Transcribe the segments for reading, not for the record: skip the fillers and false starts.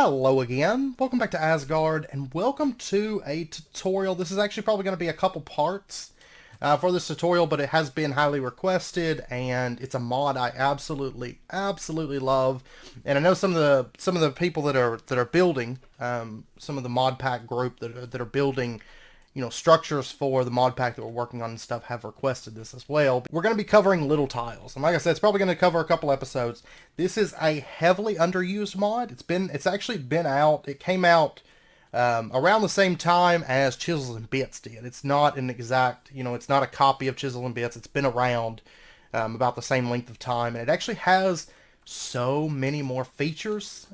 Hello again, welcome back to Asgard, and welcome to a tutorial. This is actually probably going to be a couple parts for this tutorial, but it has been highly requested, and it's a mod I absolutely love. And I know some of the people that are building, some of the mod pack group that are building, structures for the mod pack that we're working on and stuff have requested this as well. We're going to be covering little tiles, and like I said, it's probably going to cover a couple episodes. This is a heavily underused mod. It's actually been out. It came out around the same time as Chisels and Bits did. It's not an exact, it's not a copy of Chisel and Bits. It's been around about the same length of time, and it actually has so many more features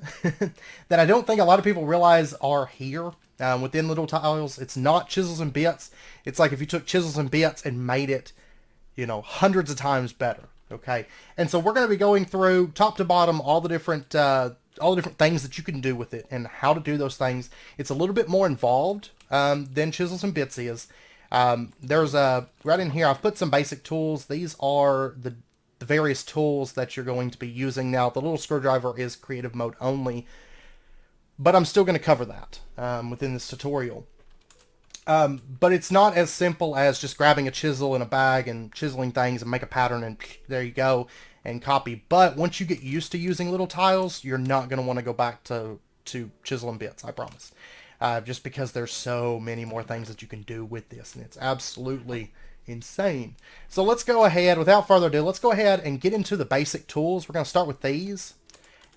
that I don't think a lot of people realize are here. Within Little Tiles, it's not Chisels and Bits. It's like if you took Chisels and Bits and made it, hundreds of times better. Okay, and so we're going to be going through top to bottom all the different things that you can do with it and how to do those things. It's a little bit more involved than Chisels and Bits is. There's right in here. I've put some basic tools. These are the various tools that you're going to be using. Now, the little screwdriver is creative mode only, but I'm still going to cover that within this tutorial. But it's not as simple as just grabbing a chisel in a bag and chiseling things and make a pattern and there you go and copy. But once you get used to using little tiles, you're not going to want to go back to Chisel and Bits, I promise. Just because there's so many more things that you can do with this, and it's absolutely insane. So let's go ahead, without further ado, let's go ahead and get into the basic tools. We're going to start with these.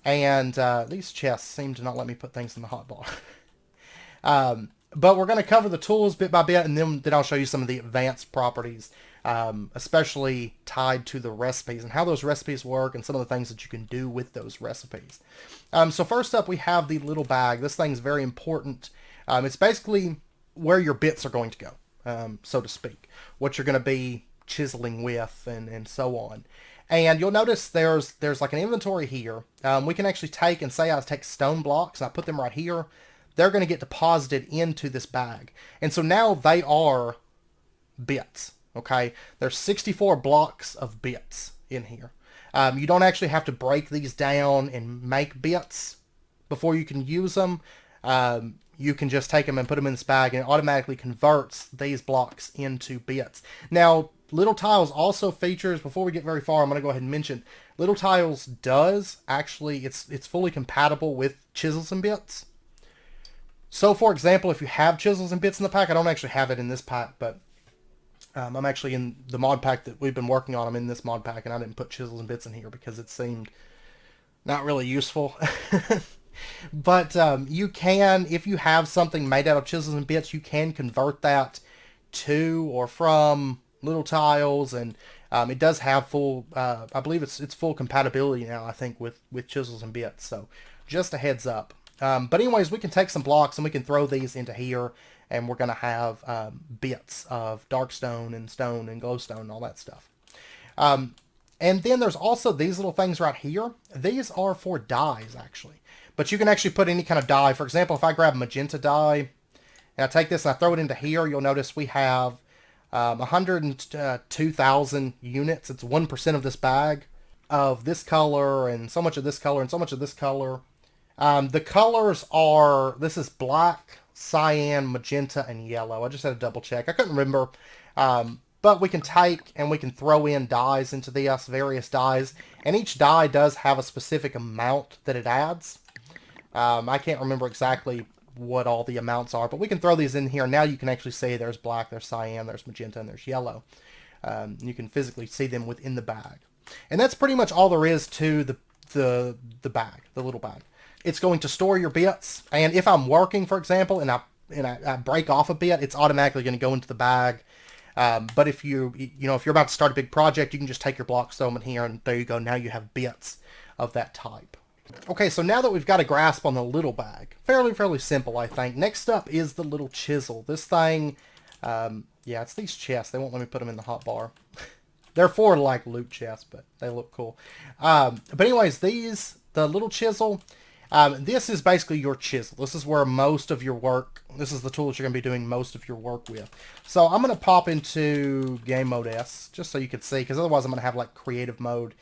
And these chests seem to not let me put things in the hotbar. But we're going to cover the tools bit by bit, and then I'll show you some of the advanced properties, especially tied to the recipes and how those recipes work and some of the things that you can do with those recipes. So first up, we have the little bag. This thing's very important. It's basically where your bits are going to go, so to speak, what you're going to be chiseling with and so on. And you'll notice there's like an inventory here. We can actually take, and say I take stone blocks and I put them right here. They're going to get deposited into this bag. And so now they are bits, okay? There's 64 blocks of bits in here. You don't actually have to break these down and make bits before you can use them. You can just take them and put them in this bag, and it automatically converts these blocks into bits. Now, Little Tiles also features, before we get very far, I'm going to go ahead and mention, Little Tiles does actually, it's fully compatible with Chisels and Bits. So, for example, if you have Chisels and Bits in the pack, I don't actually have it in this pack, but I'm actually in the mod pack that we've been working on. I'm in this mod pack, and I didn't put Chisels and Bits in here because it seemed not really useful. But you can, if you have something made out of Chisels and Bits, you can convert that to or from Little Tiles, and it does have full, I believe it's full compatibility now, I think, with Chisels and Bits, so just a heads up. But anyways, we can take some blocks and we can throw these into here, and we're going to have bits of dark stone and glowstone and all that stuff. And then there's also these little things right here. These are for dyes, actually. But you can actually put any kind of dye. For example, if I grab magenta dye, and I take this and I throw it into here, you'll notice we have 102,000 units. It's 1% of this bag of this color, and so much of this color, and so much of this color. The colors are, this is black, cyan, magenta, and yellow. I just had to double check. I couldn't remember. But we can take and we can throw in dyes into this, various dyes. And each dye does have a specific amount that it adds. I can't remember exactly what all the amounts are, but we can throw these in here. Now you can actually see there's black, there's cyan, there's magenta, and there's yellow. You can physically see them within the bag. And that's pretty much all there is to the bag, the little bag. It's going to store your bits, and if I'm working, for example, and I break off a bit, it's automatically going to go into the bag. But if if you're about to start a big project, you can just take your blocks, throw them in here, and there you go. Now you have bits of that type. Okay, so now that we've got a grasp on the little bag, fairly simple, I think. Next up is the little chisel. This thing, yeah, it's these chests. They won't let me put them in the hotbar. They're for like loot chests, but they look cool. But anyways, the little chisel. This is basically your chisel. This is where most of your work, this is the tool that you're going to be doing most of your work with. So I'm going to pop into game mode S, just so you can see, because otherwise I'm going to have like creative mode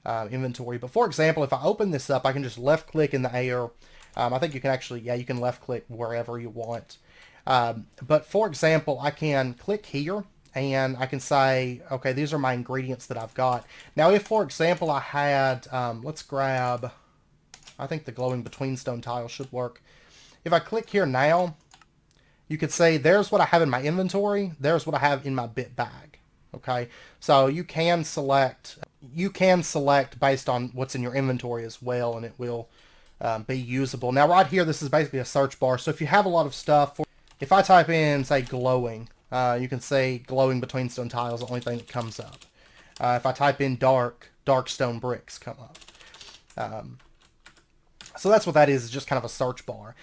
inventory. But for example, if I open this up, I can just left click in the air, I think you can actually, yeah, you can left click wherever you want. But for example, I can click here and I can say, okay, these are my ingredients that I've got. Now, if, for example, I had, let's grab, I think the glowing between stone tile should work. If I click here now, you could say, there's what I have in my inventory. There's what I have in my bit bag. Okay, so you can select based on what's in your inventory as well, and it will be usable. Now, right here, this is basically a search bar. So if you have a lot of stuff, if I type in, say, glowing, you can say glowing between stone tiles, the only thing that comes up. If I type in dark stone bricks come up. So that's what that is just kind of a search bar.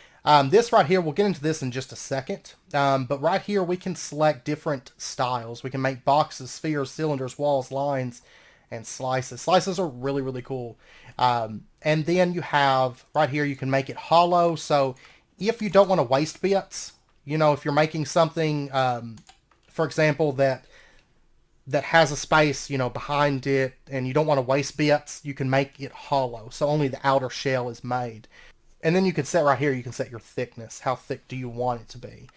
This right here, we'll get into this in just a second. But right here, we can select different styles. We can make boxes, spheres, cylinders, walls, lines, and slices. Slices are really, really cool. And then you have, right here, you can make it hollow. So if you don't want to waste bits, you know, if you're making something, for example, that has a space, you know, behind it, and you don't want to waste bits, you can make it hollow. So only the outer shell is made. And then you can set right here, you can set your thickness. How thick do you want it to be?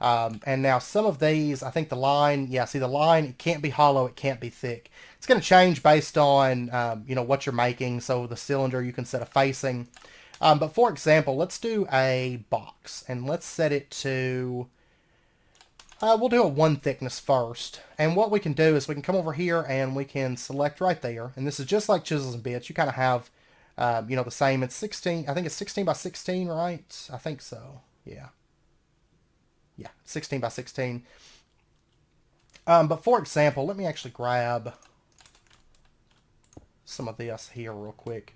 And now some of these, I think the line, yeah, see the line, it can't be hollow, it can't be thick. It's going to change based on, you know, what you're making. So the cylinder, you can set a facing. But for example, let's do a box, and let's set it to, we'll do a 1 thickness first. And what we can do is we can come over here and we can select right there. And this is just like chisels and bits. You kind of have, you know, the same. It's 16, I think it's 16 by 16, right? I think so. Yeah. Yeah, 16 by 16. But for example, let me actually grab some of this here real quick.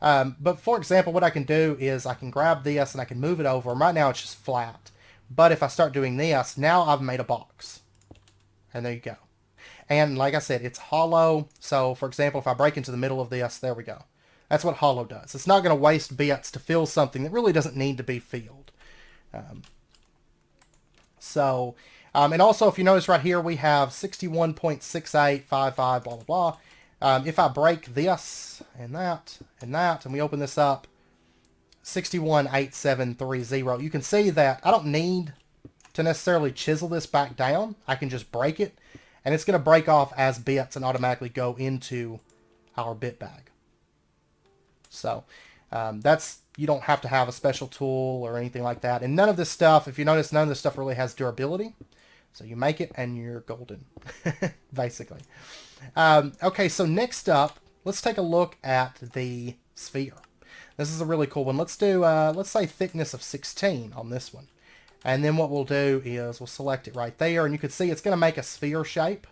But for example, what I can do is I can grab this and I can move it over. Right now it's just flat. But if I start doing this, now I've made a box. And there you go. And like I said, it's hollow. So for example, if I break into the middle of this, there we go. That's what hollow does. It's not going to waste bits to fill something that really doesn't need to be filled. And also if you notice right here, we have 61.6855, blah, blah, blah. If I break this and that, and we open this up, 618730, you can see that I don't need to necessarily chisel this back down. I can just break it, and it's going to break off as bits and automatically go into our bit bag. So you don't have to have a special tool or anything like that. And none of this stuff, if you notice, none of this stuff really has durability. So you make it and you're golden, basically. Okay, so next up, let's take a look at the sphere. This is a really cool one. Let's do, let's say thickness of 16 on this one. And then what we'll do is we'll select it right there. And you can see it's going to make a sphere shape.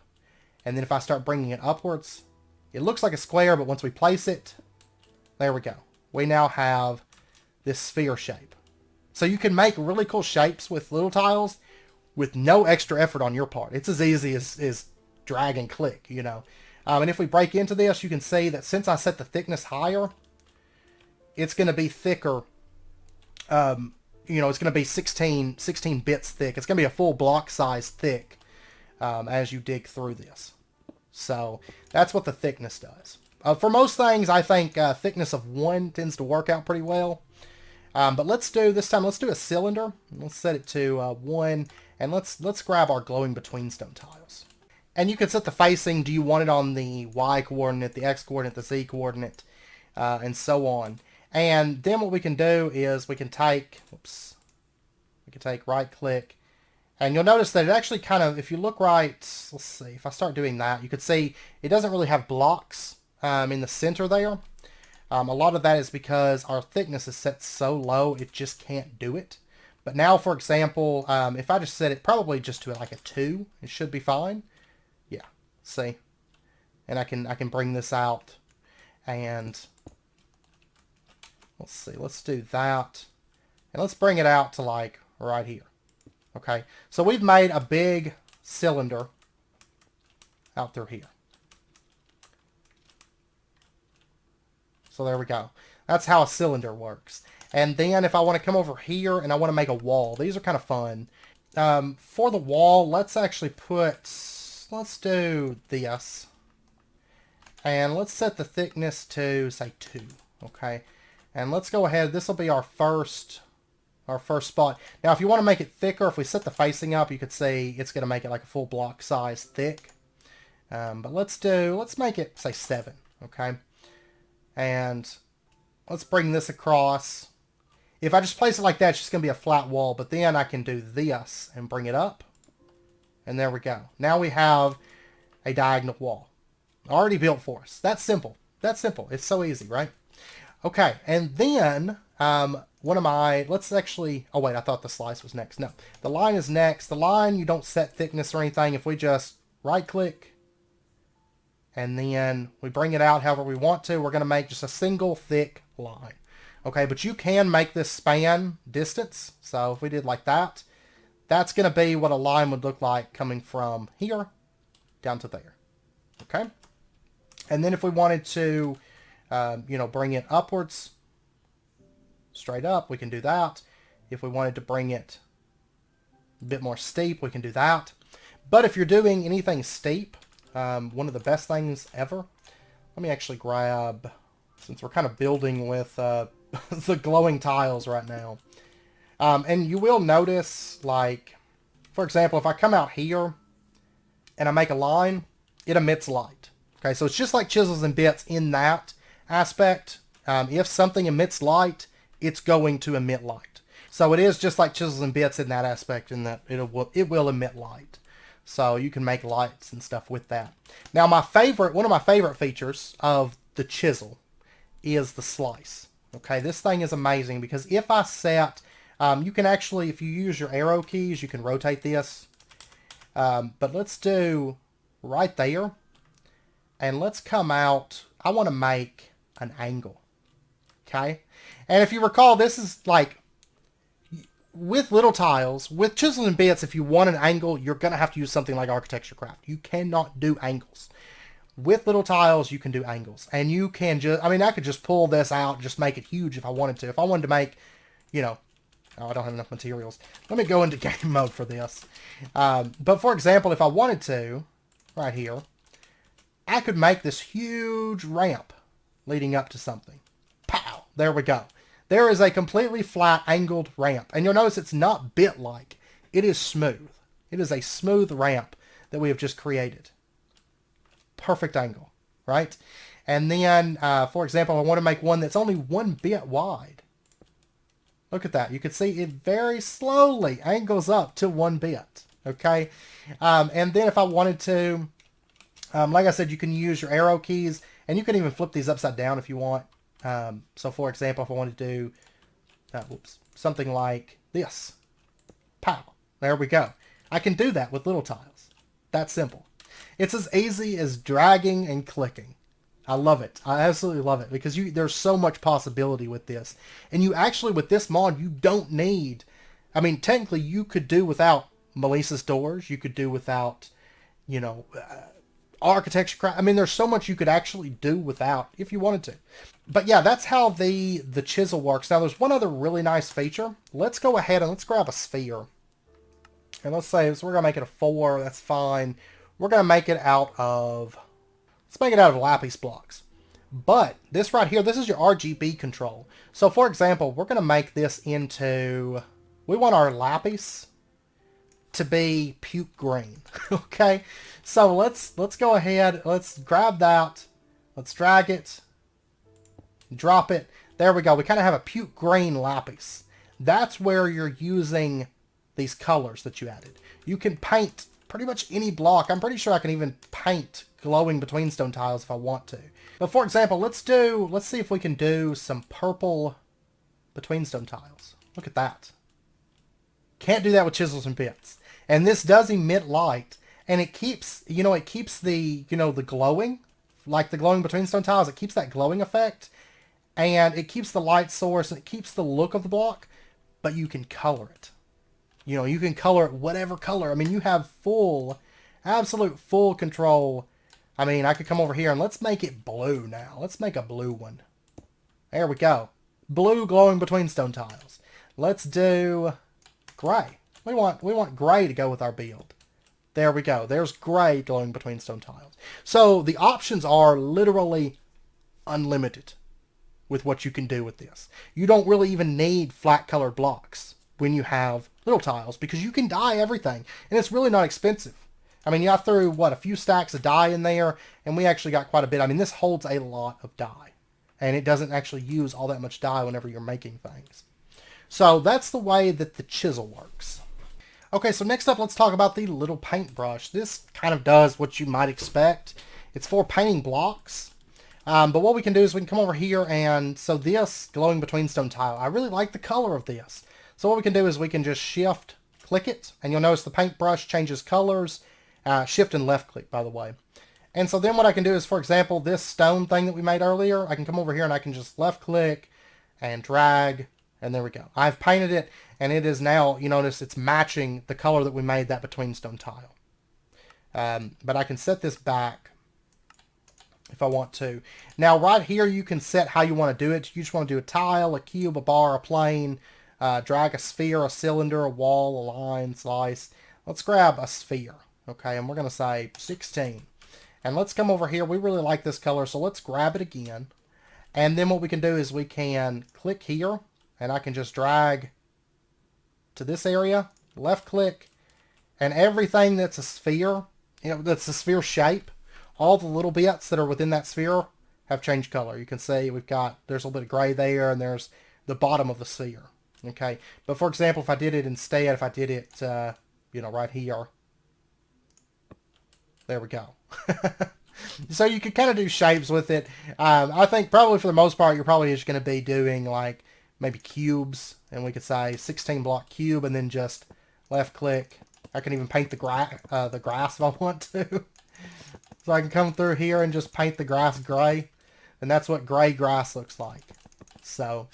And then if I start bringing it upwards, it looks like a square, but once we place it, there we go. We now have this sphere shape. So you can make really cool shapes with little tiles with no extra effort on your part. It's as easy as drag and click, you know. And if we break into this, you can see that since I set the thickness higher, it's going to be thicker. You know, it's going to be 16 bits thick. It's going to be a full block size thick as you dig through this. So that's what the thickness does. For most things, I think thickness of 1 tends to work out pretty well. But let's do, this time, let's do a cylinder. Let's set it to 1, and let's grab our glowing between stone tiles. And you can set the facing. Do you want it on the Y coordinate, the X coordinate, the Z coordinate, and so on. And then what we can do is we can take, right click, and you'll notice that it actually kind of, if you look right, let's see, if I start doing that, you can see it doesn't really have blocks in the center there. A lot of that is because our thickness is set so low, it just can't do it. But now, for example, if I just set it probably just to like a 2, it should be fine. Yeah, see? And I can bring this out, and let's see, let's do that. And let's bring it out to like right here. Okay, so we've made a big cylinder out through here. So there we go. That's how a cylinder works. And then if I want to come over here and I want to make a wall, these are kind of fun. For the wall, let's actually let's do this. And let's set the thickness to, say, 2. Okay. And let's go ahead. This will be our first spot. Now, if you want to make it thicker, if we set the facing up, you could see it's going to make it like a full block size thick. But let's make it, say, 7, okay? And let's bring this across. If I just place it like that, it's just going to be a flat wall. But then I can do this and bring it up. And there we go. Now we have a diagonal wall. Already built for us. That's simple. That's simple. It's so easy, right? Okay, and then let's actually, oh wait, I thought the slice was next. No, the line is next. The line, you don't set thickness or anything. If we just right click and then we bring it out however we want to, we're going to make just a single thick line. Okay, but you can make this span distance. So if we did like that, that's going to be what a line would look like coming from here down to there. Okay, and then if we wanted to, bring it upwards, straight up, we can do that. If we wanted to bring it a bit more steep, we can do that. But if you're doing anything steep, one of the best things ever, let me actually grab, since we're kind of building with the glowing tiles right now. And you will notice, like, for example, if I come out here and I make a line, it emits light. Okay, so it's just like chisels and bits in that aspect. If something emits light, it's going to emit light. So it is just like chisels and bits in that aspect, in that it will emit light. So you can make lights and stuff with that. Now one of my favorite features of the chisel is the slice. Okay, this thing is amazing because if I set, you can actually, if you use your arrow keys, you can rotate this. But let's do right there. And let's come out, I want to make an angle. Okay? And if you recall, this is like, with little tiles, with chisels and bits, if you want an angle, you're going to have to use something like Architecture Craft. You cannot do angles. With little tiles, you can do angles. And you can just, I could just pull this out and just make it huge if I wanted to. If I wanted to make, oh, I don't have enough materials. Let me go into game mode for this. But for example, if I wanted to, right here, I could make this huge ramp leading up to something. Pow! There we go. There is a completely flat angled ramp. And you'll notice it's not bit-like. It is smooth. It is a smooth ramp that we have just created. Perfect angle, right? And then, for example, I want to make one that's only 1 bit wide. Look at that. You can see it very slowly angles up to 1 bit. Okay? And then if I wanted to, like I said, you can use your arrow keys, and you can even flip these upside down if you want. So for example, if I wanted to do something like this. Pow. There we go. I can do that with little tiles. That's simple. It's as easy as dragging and clicking. I love it. I absolutely love it because there's so much possibility with this. And you actually, with this mod, you don't need, technically you could do without Melissa's doors. You could do without, Architecture Craft. There's so much you could actually do without if you wanted to. But yeah, that's how the chisel works. Now there's one other really nice feature. Let's go ahead and let's grab a sphere. And let's say, so we're going to make it a 4. That's fine. We're going to make it out of, let's make it out of lapis blocks. But this right here, this is your RGB control. So for example, we're going to make this into, we want our lapis to be puke green. Okay, so let's go ahead, let's grab that, let's drag it, drop it. There we go. We kind of have a puke green lapis. That's where you're using these colors that you added. You can paint pretty much any block. I'm pretty sure I can even paint glowing between stone tiles if I want to. But for example, let's see if we can do some purple between stone tiles. Look at that. Can't do that with chisels and bits. And this does emit light, and it keeps, the glowing, like the glowing between stone tiles, it keeps that glowing effect, and it keeps the light source, and it keeps the look of the block, but you can color it. You can color it whatever color. You have absolute full control. I could come over here and let's make it blue now. Let's make a blue one. There we go. Blue glowing between stone tiles. Let's do gray. We want gray to go with our build. There we go. There's gray glowing between stone tiles. So the options are literally unlimited with what you can do with this. You don't really even need flat colored blocks when you have little tiles because you can dye everything and it's really not expensive. I mean, I threw, what, a few stacks of dye in there and we actually got quite a bit. I mean, this holds a lot of dye and it doesn't actually use all that much dye whenever you're making things. So that's the way that the chisel works. Okay, so next up, let's talk about the little paintbrush. This kind of does what you might expect. It's for painting blocks. But what we can do is we can come over here and, so this glowing between stone tile, I really like the color of this. So what we can do is we can just shift click it and you'll notice the paintbrush changes colors, shift and left click, by the way. And so then what I can do is, for example, this stone thing that we made earlier, I can come over here and I can just left click and drag, and there we go. I've painted it and it is now, you notice it's matching the color that we made that between stone tile. But I can set this back if I want to. Now right here you can set how you want to do it. You just want to do a tile, a cube, a bar, a plane, drag a sphere, a cylinder, a wall, a line, slice. Let's grab a sphere, okay, and we're going to say 16. And let's come over here. We really like this color, so let's grab it again. And then what we can do is we can click here, and I can just drag to this area, left click, and everything that's a sphere, that's a sphere shape, all the little bits that are within that sphere have changed color. You can see there's a little bit of gray there, and there's the bottom of the sphere. Okay, but for example, if I did it instead, if I did it, right here, there we go. So you could kind of do shapes with it. I think probably for the most part, you're probably just going to be doing like maybe cubes, and we could say 16 block cube, and then just left click. I can even paint the grass if I want to. So I can come through here and just paint the grass gray, and that's what gray grass looks like. So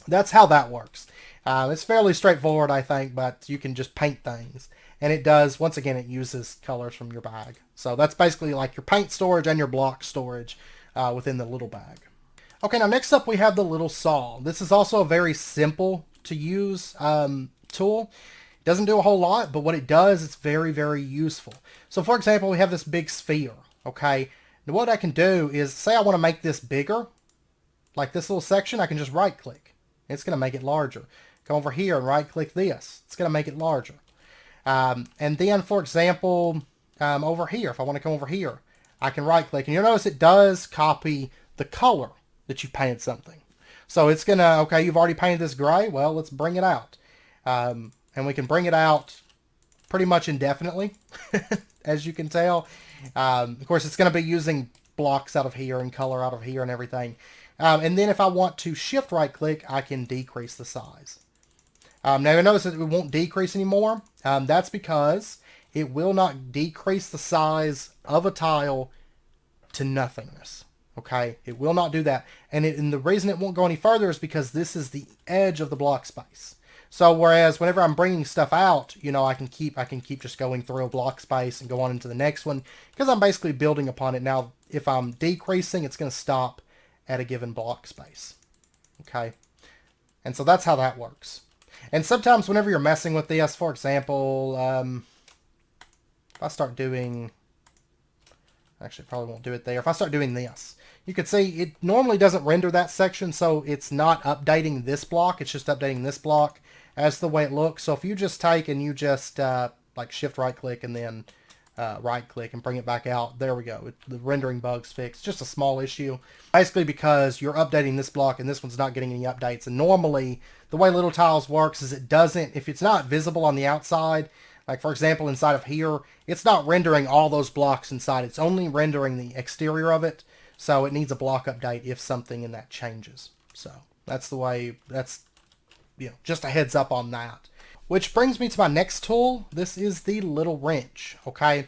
that's how that works. It's fairly straightforward, I think, but you can just paint things. And it does, once again, it uses colors from your bag. So that's basically like your paint storage and your block storage within the little bag. Okay, now next up we have the little saw. This is also a very simple to use tool. It doesn't do a whole lot, but what it does, it's very, very useful. So for example, we have this big sphere, okay? Now what I can do is, say I want to make this bigger, like this little section, I can just right click. It's going to make it larger. Come over here and right click this. It's going to make it larger. And then, for example, over here, if I want to come over here, I can right click. And you'll notice it does copy the color that you've painted something. So it's going to, okay, you've already painted this gray. Well, let's bring it out. And we can bring it out pretty much indefinitely, as you can tell. Of course, it's going to be using blocks out of here and color out of here and everything. And then if I want to shift right click, I can decrease the size. Now you'll notice that it won't decrease anymore. That's because it will not decrease the size of a tile to nothingness. Okay, it will not do that. And the reason it won't go any further is because this is the edge of the block space. So whereas whenever I'm bringing stuff out, I can keep just going through a block space and go on into the next one because I'm basically building upon it. Now, if I'm decreasing, it's going to stop at a given block space. Okay, and so that's how that works. And sometimes whenever you're messing with this, for example, if I start doing, actually probably won't do it there. If I start doing this, you can see it normally doesn't render that section, so it's not updating this block. It's just updating this block as the way it looks. So if you just take and you just like shift right click and then right click and bring it back out, there we go. The rendering bug's fixed. Just a small issue. Basically because you're updating this block and this one's not getting any updates. And normally the way Little Tiles works is it doesn't, if it's not visible on the outside, like for example inside of here, it's not rendering all those blocks inside. It's only rendering the exterior of it. So it needs a block update if something in that changes. So that's the way, that's, just a heads up on that. Which brings me to my next tool. This is the little wrench, okay?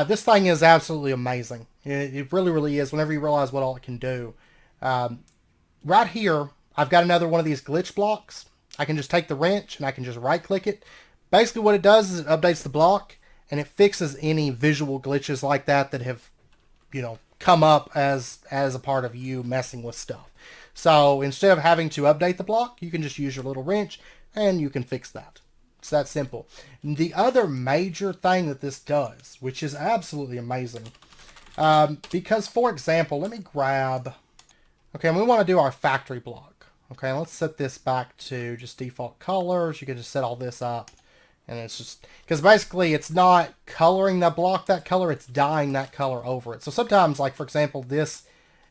This thing is absolutely amazing. It really, really is whenever you realize what all it can do. Right here, I've got another one of these glitch blocks. I can just take the wrench and I can just right click it. Basically what it does is it updates the block and it fixes any visual glitches like that that have, come up as a part of you messing with stuff. So instead of having to update the block, you can just use your little wrench and you can fix that. It's that simple. The other major thing that this does, which is absolutely amazing, because for example, let me grab Okay, and we want to do our factory block. Okay, let's set this back to just default colors. You can just set all this up. And it's just, because basically it's not coloring that block that color, it's dyeing that color over it. So sometimes, like for example, this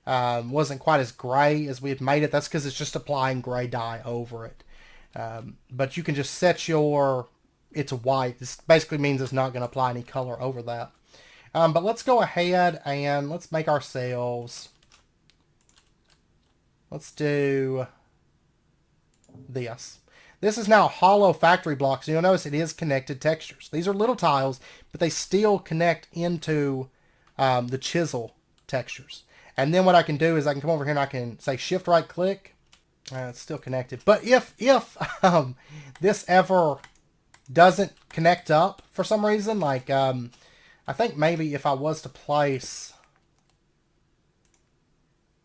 wasn't quite as gray as we had made it. That's because it's just applying gray dye over it. But you can just set it's white. This basically means it's not going to apply any color over that. But let's go ahead and let's make ourselves, let's do this. This is now hollow factory blocks. You'll notice it is connected textures. These are little tiles, but they still connect into the chisel textures. And then what I can do is I can come over here and I can say shift right click. It's still connected. But if this ever doesn't connect up for some reason, like I think maybe if I was to place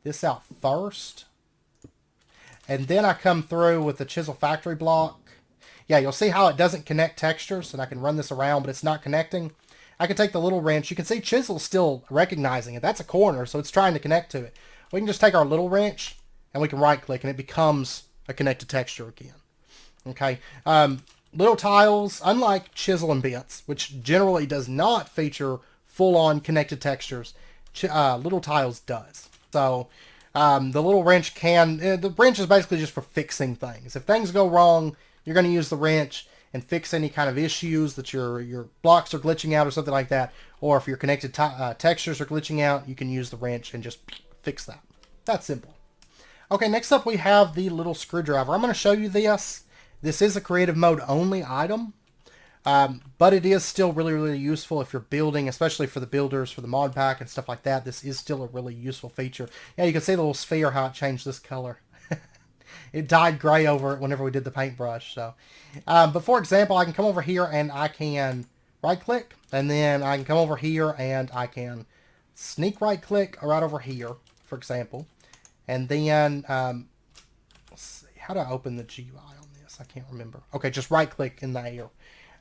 this out first, and then I come through with the chisel factory block. Yeah, you'll see how it doesn't connect textures, and I can run this around, but it's not connecting. I can take the little wrench. You can see chisel's still recognizing it. That's a corner, so it's trying to connect to it. We can just take our little wrench, and we can right-click, and it becomes a connected texture again. Okay. Little tiles, unlike chisel and bits, which generally does not feature full-on connected textures, little tiles does. So the little wrench the wrench is basically just for fixing things. If things go wrong, you're going to use the wrench and fix any kind of issues that your blocks are glitching out or something like that. Or if your connected textures are glitching out, you can use the wrench and just fix that. That's simple. Okay, next up we have the little screwdriver. I'm going to show you this. This is a creative mode only item. But it is still really, really useful if you're building, especially for the builders, for the mod pack and stuff like that. This is still a really useful feature. Yeah, you can see the little sphere, how it changed this color. It dyed gray over it whenever we did the paintbrush. So, but for example, I can come over here and I can right click, and then I can come over here and I can sneak right click right over here, for example. And then, let's see, how do I open the GUI on this? I can't remember. Okay, just right click in the air.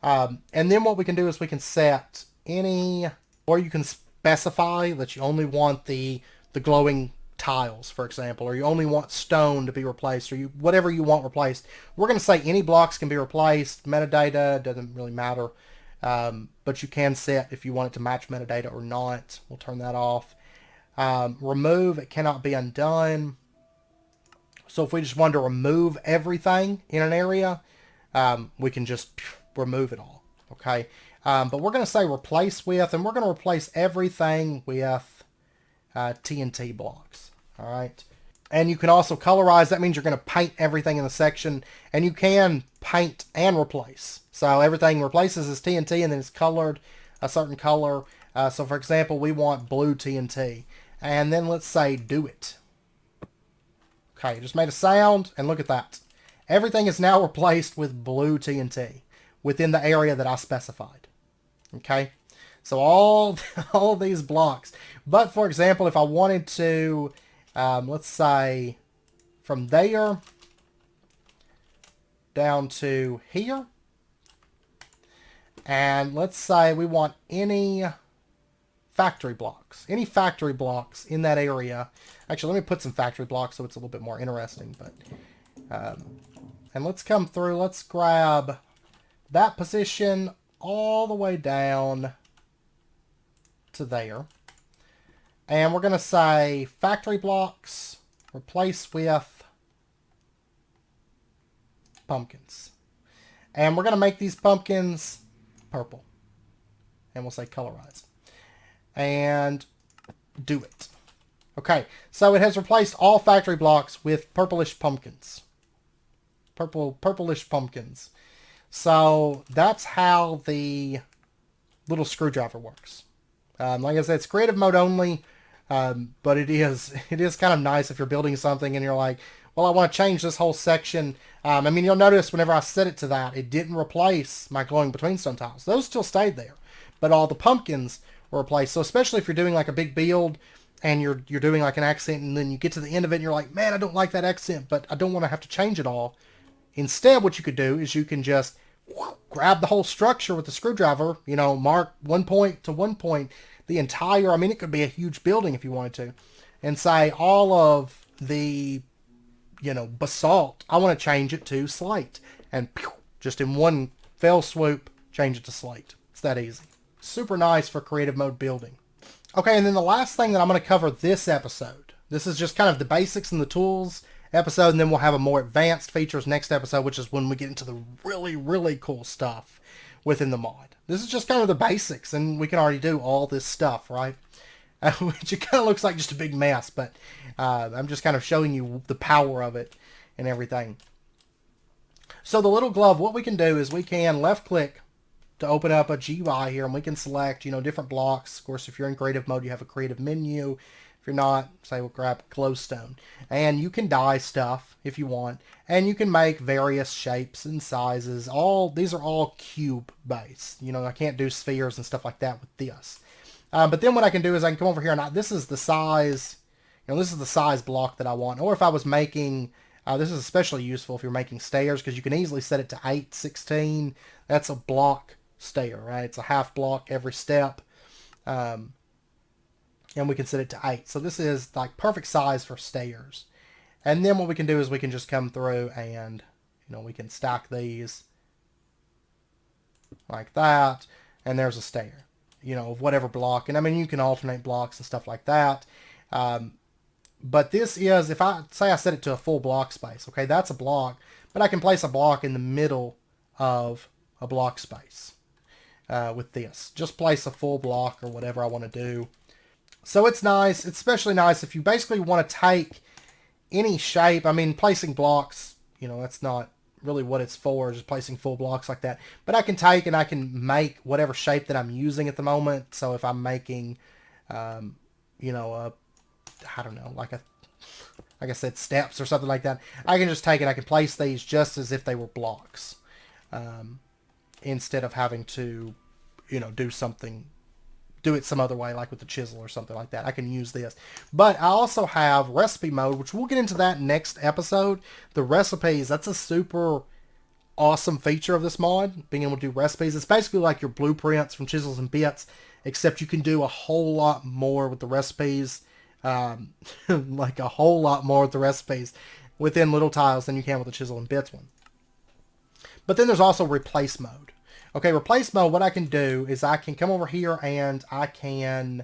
And then what we can do is we can set or you can specify that you only want the glowing tiles, for example, or you only want stone to be replaced, or whatever you want replaced. We're going to say any blocks can be replaced. Metadata doesn't really matter, but you can set if you want it to match metadata or not. We'll turn that off. Remove, it cannot be undone. So if we just wanted to remove everything in an area, we can just remove it all. Okay, but we're going to say replace with, and we're going to replace everything with TNT blocks. All right, and you can also colorize. That means you're going to paint everything in the section, and you can paint and replace. So everything replaces as TNT, and then it's colored a certain color. So for example, we want blue TNT, and then let's say do it. Okay, just made a sound, and look at that. Everything is now replaced with blue TNT within the area that I specified. Okay, so all of these blocks. But for example, if I wanted to, let's say from there down to here, and let's say we want any factory blocks in that area. Actually, let me put some factory blocks so it's a little bit more interesting. But and let's come through. Let's grab that position all the way down to there. And we're going to say factory blocks, replace with pumpkins. And we're going to make these pumpkins purple. And we'll say colorize. And do it. Okay, so it has replaced all factory blocks with purplish pumpkins. Purplish pumpkins. So that's how the little screwdriver works. Like I said, it's creative mode only, but it is kind of nice if you're building something and you're like, well, I want to change this whole section. I mean, you'll notice whenever I set it to that, it didn't replace my glowing between stone tiles. Those still stayed there, but all the pumpkins were replaced. So especially if you're doing like a big build and you're doing like an accent, and then you get to the end of it and you're like, man, I don't like that accent, but I don't want to have to change it all. Instead, what you could do is you can just grab the whole structure with the screwdriver, you know, mark 1 point to 1 point, the entire, I mean, it could be a huge building if you wanted to, and say all of the, basalt, I want to change it to slate. And just in one fell swoop, change it to slate. It's that easy. Super nice for creative mode building. Okay, and then the last thing that I'm going to cover this episode. This is just kind of the basics and the tools episode, and then we'll have a more advanced features next episode, which is when we get into the really, really cool stuff within the mod. This is just kind of the basics, and we can already do all this stuff, right? Which it kind of looks like just a big mess, but I'm just kind of showing you the power of it and everything. So the little glove, what we can do is we can left click to open up a GUI here, and we can select, different blocks. Of course, if you're in creative mode, you have a creative menu. If you're not, say we'll grab glowstone. And you can dye stuff if you want. And you can make various shapes and sizes. These are all cube based. I can't do spheres and stuff like that with this. But then what I can do is I can come over here and this is the size, this is the size block that I want. Or if I was making, this is especially useful if you're making stairs, because you can easily set it to 8/16. That's a block stair, right? It's a half block every step. And we can set it to 8. So this is like perfect size for stairs. And then what we can do is we can just come through and, we can stack these like that. And there's a stair, of whatever block. And I mean, you can alternate blocks and stuff like that. But this is, if I say I set it to a full block space, okay, that's a block. But I can place a block in the middle of a block space with this. Just place a full block or whatever I want to do. So it's nice. It's especially nice if you basically want to take any shape. I mean, placing blocks, that's not really what it's for, just placing full blocks like that. But I can take and I can make whatever shape that I'm using at the moment. So if I'm making, I don't know, like I said, steps or something like that, I can just take it. I can place these just as if they were blocks, instead of having to, do it some other way, like with the chisel or something like that. I can use this. But I also have recipe mode, which we'll get into that next episode. The recipes, that's a super awesome feature of this mod, being able to do recipes. It's basically like your blueprints from Chisels and Bits, except you can do a whole lot more with the recipes. Like a whole lot more with the recipes within Little Tiles than you can with the Chisel and Bits one. But then there's also replace mode. Okay, replace mode, what I can do is I can come over here and I can,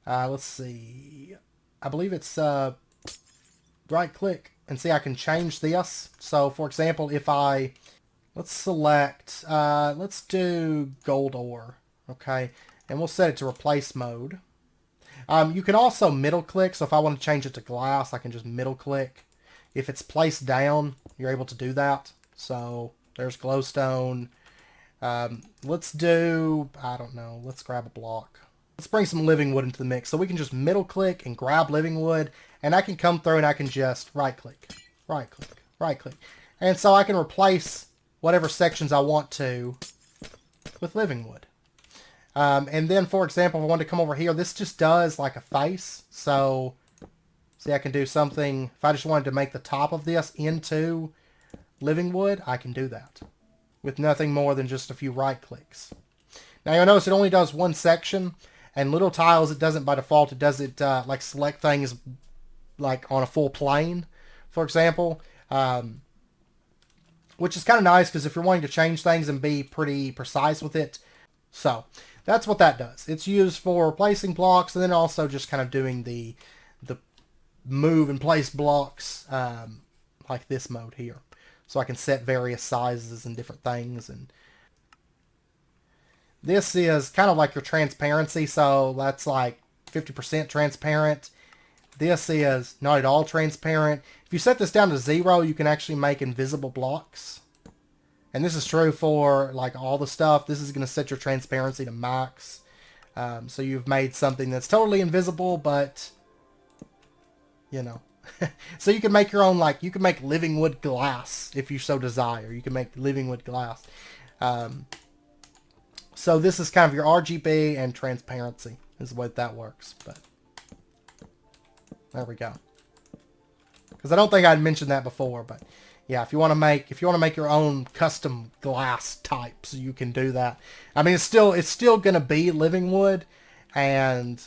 let's see, I believe it's right click and see I can change this. So for example, if let's select, let's do gold ore, okay, and we'll set it to replace mode. You can also middle click, so if I want to change it to glass, I can just middle click. If it's placed down, you're able to do that. So there's glowstone. Let's do, I don't know, let's grab a block. Let's bring some living wood into the mix. So we can just middle click and grab living wood, and I can come through and I can just right click, right click, right click. And so I can replace whatever sections I want to with living wood. And then, for example, if I want to come over here, this just does like a face. So, see, I can do something. If I just wanted to make the top of this into living wood, I can do that with nothing more than just a few right clicks. Now, you'll notice it only does one section, and Little Tiles, it doesn't by default. It does it like select things like on a full plane, for example, which is kind of nice because if you're wanting to change things and be pretty precise with it. So that's what that does. It's used for replacing blocks and then also just kind of doing the move and place blocks like this mode here. So I can set various sizes and different things. And this is kind of like your transparency. So that's like 50% transparent. This is not at all transparent. If you set this down to 0, you can actually make invisible blocks. And this is true for like all the stuff. This is going to set your transparency to max. So you've made something that's totally invisible, but so you can make your own, like you can make living wood glass if you so desire. You can make living wood glass. So this is kind of your RGB and transparency is the way that works. But there we go. Because I don't think I'd mentioned that before, but yeah, if you want to make your own custom glass types, you can do that. I mean, it's still going to be living wood, and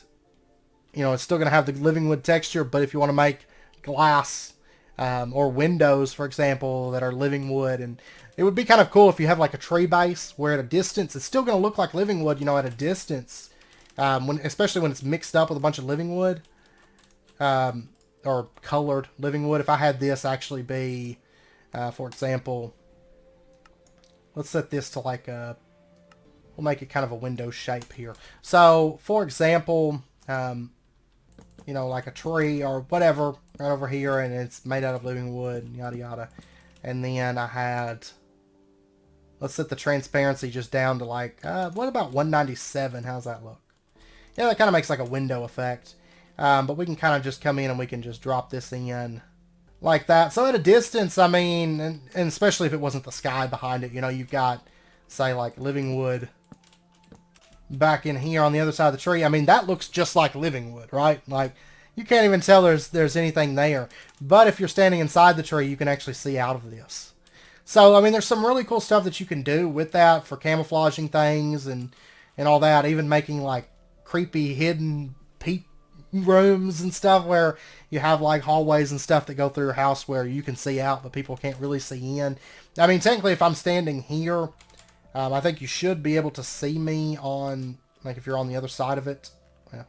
it's still going to have the living wood texture. But if you want to make glass or windows, for example, that are living wood. And it would be kind of cool if you have like a tree base where at a distance it's still going to look like living wood, you know, at a distance, especially when it's mixed up with a bunch of living wood or colored living wood. If I had this actually be, for example, let's set this to like a, we'll make it kind of a window shape here. So, for example, you know, like a tree or whatever right over here, and it's made out of living wood, yada yada. And then I had, let's set the transparency just down to like, what about 197? How's that look? Yeah, that kind of makes like a window effect. But we can kind of just come in and we can just drop this in like that. So at a distance, I mean, and especially if it wasn't the sky behind it, you know, you've got, say, like living wood back in here on the other side of the tree. I mean, that looks just like living wood, right? Like, you can't even tell there's anything there. But if you're standing inside the tree, you can actually see out of this. So, I mean, there's some really cool stuff that you can do with that for camouflaging things and all that. Even making, like, creepy hidden peep rooms and stuff where you have, like, hallways and stuff that go through your house where you can see out, but people can't really see in. I mean, technically, if I'm standing here, I think you should be able to see me on, like, if you're on the other side of it. Well,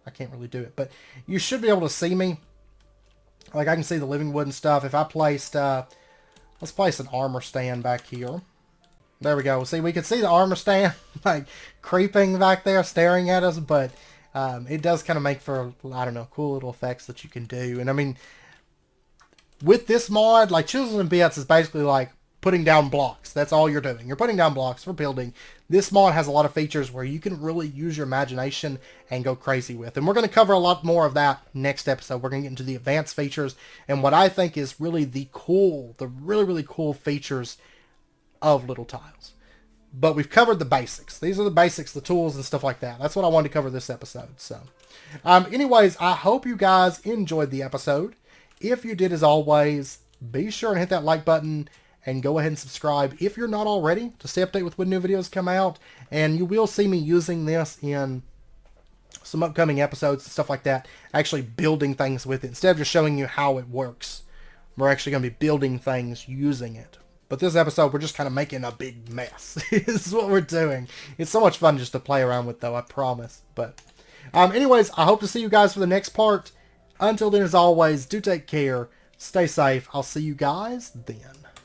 I can't really do it, but you should be able to see me. Like, I can see the living wood and stuff. If I placed, let's place an armor stand back here. There we go. See, we can see the armor stand, like, creeping back there, staring at us, but it does kind of make for, I don't know, cool little effects that you can do. And, I mean, with this mod, like, Chisels and Bits is basically like putting down blocks. That's all you're doing. You're putting down blocks for building. This mod has a lot of features where you can really use your imagination and go crazy with. And we're going to cover a lot more of that next episode. We're going to get into the advanced features and what I think is really the really, really cool features of Little Tiles. But we've covered the basics. These are the basics, the tools and stuff like that. That's what I wanted to cover this episode. So, anyways, I hope you guys enjoyed the episode. If you did, as always, be sure and hit that like button and go ahead and subscribe if you're not already to stay updated with when new videos come out. And you will see me using this in some upcoming episodes and stuff like that, actually building things with it. Instead of just showing you how it works, we're actually going to be building things using it. But this episode, we're just kind of making a big mess. This is what we're doing. It's so much fun just to play around with, though, I promise. But anyways, I hope to see you guys for the next part. Until then, as always, do take care. Stay safe. I'll see you guys then.